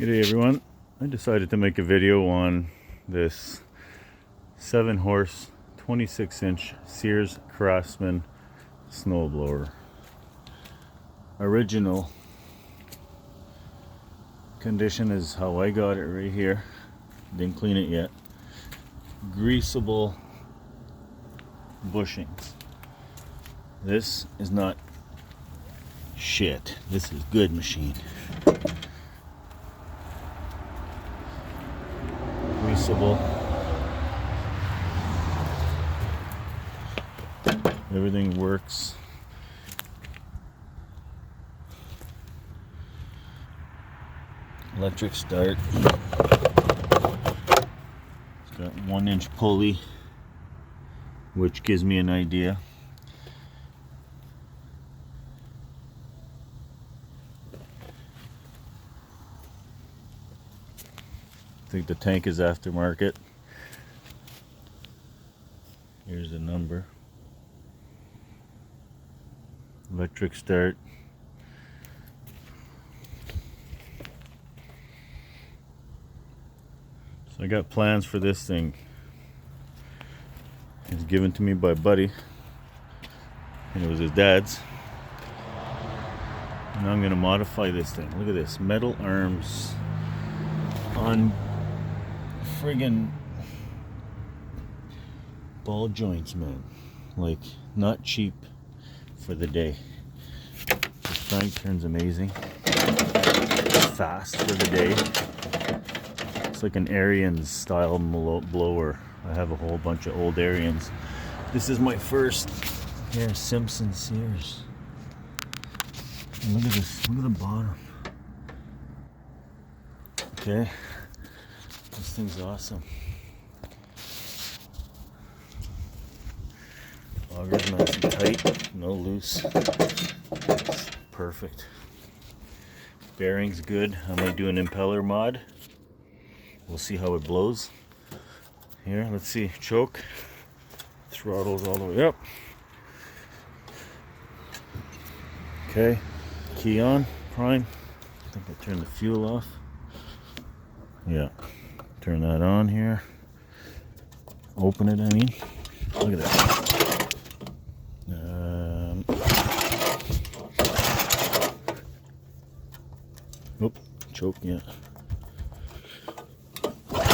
G'day everyone. I decided to make a video on this 7-horse 26-inch Sears Craftsman snowblower. Original condition is how I got it right here. Didn't clean it yet. Greasable bushings. This is not shit. This is good machine. Greasable. Everything works. Electric start. It's got 1-inch pulley, which gives me an idea. I think the tank is aftermarket. Here's the number. Electric start. So I got plans for this thing. It was given to me by a buddy, and it was his dad's. And I'm gonna modify this thing. Look at this, metal arms on friggin' ball joints, man. Like, not cheap for the day. The crank turns amazing. Fast for the day. It's like an Ariens style blower. I have a whole bunch of old Ariens. This is my first. Here, Simpson Sears. And look at this. Look at the bottom. Okay. This thing's awesome. Auger's nice and tight, no loose. Perfect. Bearing's good. I might do an impeller mod. We'll see how it blows. Here, let's see. Choke. Throttle's all the way up. Okay. Key on. Prime. I think I turned the fuel off. Yeah. Turn that on here. Open it, I mean. Look at that. Oop, choke, yeah. Look at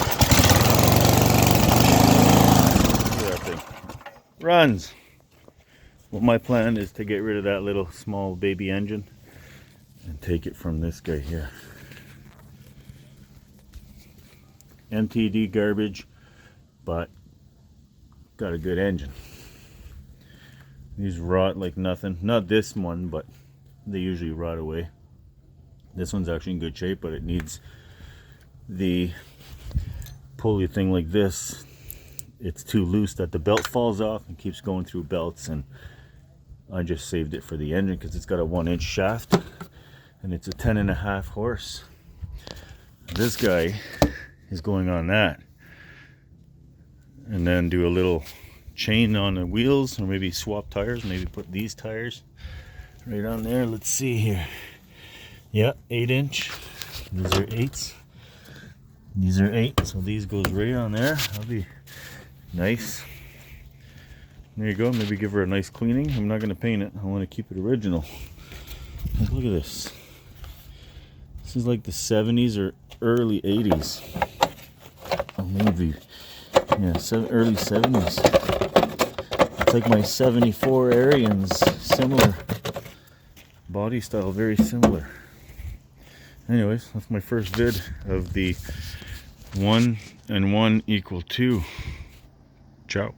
that thing. Runs. Well, my plan is to get rid of that little small baby engine and take it from this guy here. MTD garbage, but got a good engine. These rot like nothing. Not this one, but they usually rot away. This one's actually in good shape, but it needs the pulley thing like this. It's too loose that the belt falls off and keeps going through belts, and I just saved it for the engine because it's got a 1-inch shaft and it's a 10.5 horse. This guy is going on that, and then do a little chain on the wheels, or maybe swap tires, maybe put these tires right on there. Let's see here. Yeah, 8-inch. These are 8s. These are 8, so these goes right on there. That'll be nice. There you go. Maybe give her a nice cleaning. I'm not going to paint it. I want to keep it original. Look at this. This is like the 70s or early 80s. Or maybe, yeah, early 70s. It's like my 74 Ariens. Similar body style, very similar. Anyways, that's my first vid of the 1 and 1 equal 2. Ciao.